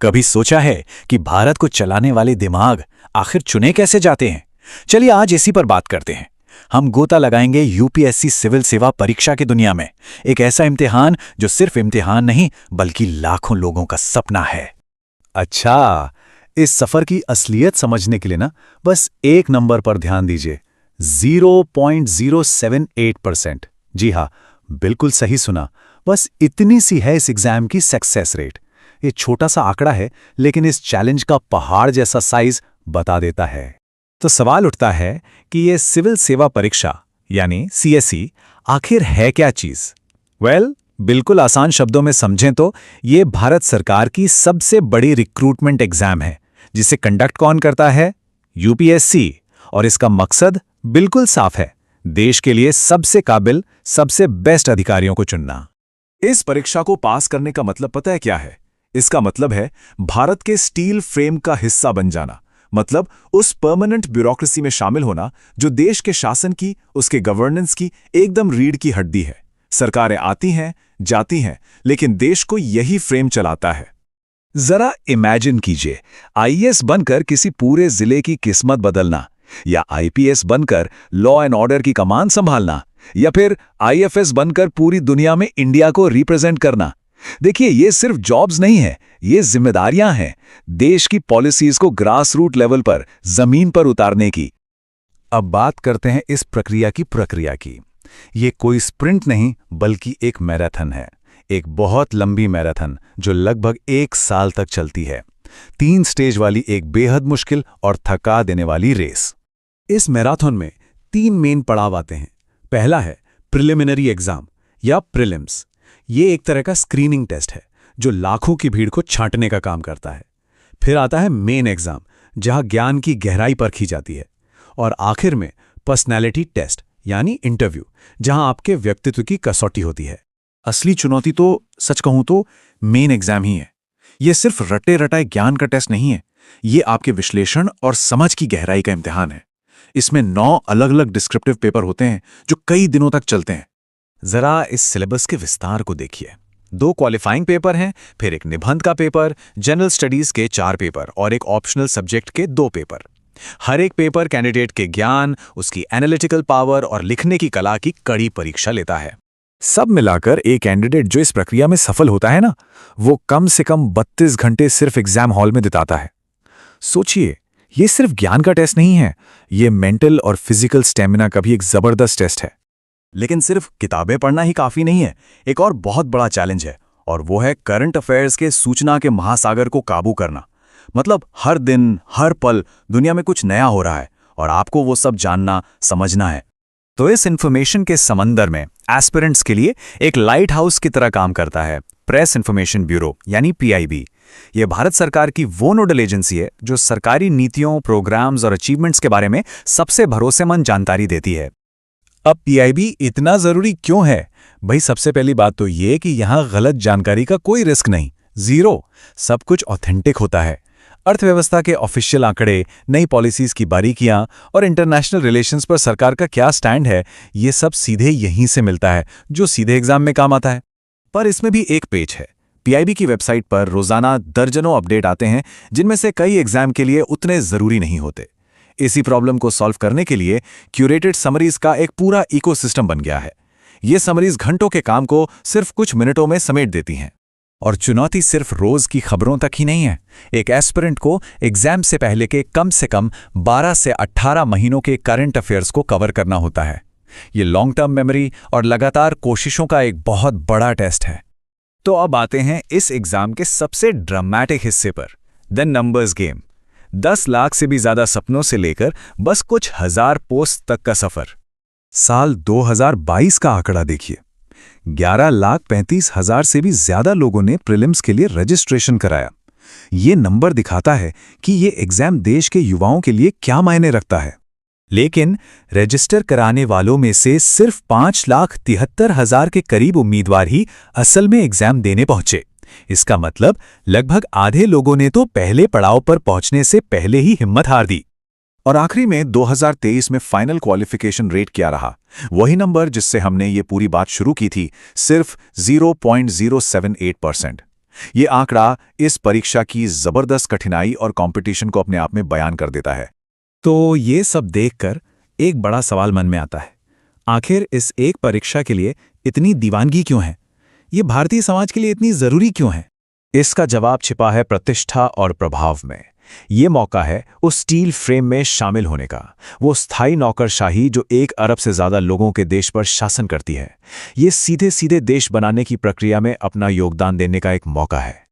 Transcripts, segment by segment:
कभी सोचा है कि भारत को चलाने वाले दिमाग आखिर चुने कैसे जाते हैं? चलिए आज इसी पर बात करते हैं। हम गोता लगाएंगे यूपीएससी सिविल सेवा परीक्षा की दुनिया में, एक ऐसा इम्तिहान जो सिर्फ इम्तिहान नहीं बल्कि लाखों लोगों का सपना है। अच्छा, इस सफर की असलियत समझने के लिए ना बस एक नंबर पर ध्यान दीजिए, 0.078%। जी हाँ, बिल्कुल सही सुना। बस इतनी सी है इस एग्जाम की सक्सेस रेट। ये छोटा सा आंकड़ा है, लेकिन इस चैलेंज का पहाड़ जैसा साइज बता देता है। तो सवाल उठता है कि ये सिविल सेवा परीक्षा यानी सीएसई आखिर है क्या चीज? बिल्कुल आसान शब्दों में समझें तो ये भारत सरकार की सबसे बड़ी रिक्रूटमेंट एग्जाम है, जिसे कंडक्ट कौन करता है? यूपीएससी। और इसका मकसद बिल्कुल साफ है, देश के लिए सबसे काबिल, सबसे बेस्ट अधिकारियों को चुनना। इस परीक्षा को पास करने का मतलब पता है क्या है? इसका मतलब है भारत के स्टील फ्रेम का हिस्सा बन जाना, मतलब उस परमानेंट ब्यूरोक्रेसी में शामिल होना जो देश के शासन की, उसके गवर्नेंस की एकदम रीढ़ की हड्डी है। सरकारें आती हैं, जाती हैं, लेकिन देश को यही फ्रेम चलाता है। जरा इमेजिन कीजिए, आईएएस बनकर किसी पूरे जिले की किस्मत बदलना, या आईपीएस बनकर लॉ एंड ऑर्डर की कमान संभालना, या फिर आईएफएस बनकर पूरी दुनिया में इंडिया को रिप्रेजेंट करना। देखिए, ये सिर्फ जॉब्स नहीं है, ये जिम्मेदारियां हैं, देश की पॉलिसीज को ग्रास रूट लेवल पर, जमीन पर उतारने की। अब बात करते हैं इस प्रक्रिया की। ये कोई स्प्रिंट नहीं बल्कि एक मैराथन है, एक बहुत लंबी मैराथन जो लगभग 1 साल तक चलती है। 3 स्टेज वाली एक बेहद मुश्किल और थका देने वाली रेस। इस मैराथन में 3 मेन पड़ाव आते हैं। पहला है प्रिलिमिनरी एग्जाम या प्रीलिम्स। ये एक तरह का स्क्रीनिंग टेस्ट है जो लाखों की भीड़ को छांटने का काम करता है। फिर आता है मेन एग्जाम, जहां ज्ञान की गहराई परखी जाती है। और आखिर में पर्सनैलिटी टेस्ट यानी इंटरव्यू, जहां आपके व्यक्तित्व की कसौटी होती है। असली चुनौती तो सच कहूं तो मेन एग्जाम ही है। ये सिर्फ रटे रटाए ज्ञान का टेस्ट नहीं है, ये आपके विश्लेषण और समझ की गहराई का इम्तिहान है। इसमें 9 अलग-अलग डिस्क्रिप्टिव पेपर होते हैं जो कई दिनों तक चलते हैं। जरा इस सिलेबस के विस्तार को देखिए। 2 क्वालिफाइंग पेपर हैं, फिर एक निबंध का पेपर, जनरल स्टडीज के 4 पेपर और एक ऑप्शनल सब्जेक्ट के 2 पेपर। हर एक पेपर कैंडिडेट के ज्ञान, उसकी एनालिटिकल पावर और लिखने की कला की कड़ी परीक्षा लेता है। सब मिलाकर एक कैंडिडेट जो इस प्रक्रिया में सफल होता है ना, वो कम से कम 32 घंटे सिर्फ एग्जाम हॉल में बिताता है। सोचिए, ये सिर्फ ज्ञान का टेस्ट नहीं है, ये मेंटल और फिजिकल स्टेमिना का भी एक जबरदस्त टेस्ट है। लेकिन सिर्फ किताबें पढ़ना ही काफी नहीं है। एक और बहुत बड़ा चैलेंज है, और वो है करंट अफेयर्स के सूचना के महासागर को काबू करना। मतलब हर दिन, हर पल दुनिया में कुछ नया हो रहा है और आपको वो सब जानना, समझना है। तो इस इंफॉर्मेशन के समंदर में एस्पिरेंट्स के लिए एक लाइट हाउस की तरह काम करता है प्रेस इंफॉर्मेशन ब्यूरो यानी पीआईबी। ये भारत सरकार की वो नोडल एजेंसी है जो सरकारी नीतियों, प्रोग्राम्स और अचीवमेंट्स के बारे में सबसे भरोसेमंद जानकारी देती है। अब पीआईबी इतना जरूरी क्यों है? भाई, सबसे पहली बात तो ये कि यहां गलत जानकारी का कोई रिस्क नहीं, 0। सब कुछ ऑथेंटिक होता है। अर्थव्यवस्था के ऑफिशियल आंकड़े, नई पॉलिसीज की बारीकियां और इंटरनेशनल रिलेशंस पर सरकार का क्या स्टैंड है, ये सब सीधे यहीं से मिलता है, जो सीधे एग्जाम में काम आता है। पर इसमें भी एक पेच है। पीआईबी की वेबसाइट पर रोजाना दर्जनों अपडेट आते हैं, जिनमें से कई एग्जाम के लिए उतने जरूरी नहीं होते। इसी प्रॉब्लम को सॉल्व करने के लिए क्यूरेटेड समरीज का एक पूरा इकोसिस्टम बन गया है। ये समरीज घंटों के काम को सिर्फ कुछ मिनटों में समेट देती हैं। और चुनौती सिर्फ रोज की खबरों तक ही नहीं है। एक एस्पिरेंट को एग्जाम से पहले के कम से कम 12 से 18 महीनों के करंट अफेयर्स को कवर करना होता है। ये लॉन्ग टर्म मेमोरी और लगातार कोशिशों का एक बहुत बड़ा टेस्ट है। तो अब आते हैं इस एग्जाम के सबसे ड्रामेटिक हिस्से पर, द नंबर्स गेम। 10 लाख से भी ज्यादा सपनों से लेकर बस कुछ हजार पोस्ट तक का सफर। साल 2022 का आंकड़ा देखिए, 11,35,000 से भी ज्यादा लोगों ने प्रीलिम्स के लिए रजिस्ट्रेशन कराया। ये नंबर दिखाता है कि ये एग्जाम देश के युवाओं के लिए क्या मायने रखता है। लेकिन रजिस्टर कराने वालों में से सिर्फ 5,73,000 के करीब उम्मीदवार ही असल में एग्जाम देने पहुंचे। इसका मतलब लगभग आधे लोगों ने तो पहले पड़ाव पर पहुंचने से पहले ही हिम्मत हार दी। और आखिरी में 2023 में फाइनल क्वालिफिकेशन रेट क्या रहा? वही नंबर जिससे हमने ये पूरी बात शुरू की थी, सिर्फ 0.078%। ये आंकड़ा इस परीक्षा की जबरदस्त कठिनाई और कंपटीशन को अपने आप में बयान कर देता है। तो ये सब देखकर एक बड़ा सवाल मन में आता है, आखिर इस एक परीक्षा के लिए इतनी दीवानगी क्यों है? ये भारतीय समाज के लिए इतनी जरूरी क्यों है? इसका जवाब छिपा है प्रतिष्ठा और प्रभाव में। ये मौका है उस स्टील फ्रेम में शामिल होने का, वो स्थायी नौकरशाही जो 1 अरब से ज्यादा लोगों के देश पर शासन करती है। ये सीधे सीधे देश बनाने की प्रक्रिया में अपना योगदान देने का एक मौका है।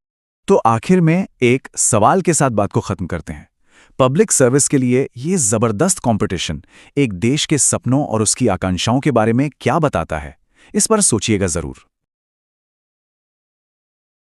तो आखिर में एक सवाल के साथ बात को खत्म करते हैं। पब्लिक सर्विस के लिए ये जबरदस्त कंपटीशन एक देश के सपनों और उसकी आकांक्षाओं के बारे में क्या बताता है? इस पर सोचिएगा जरूर।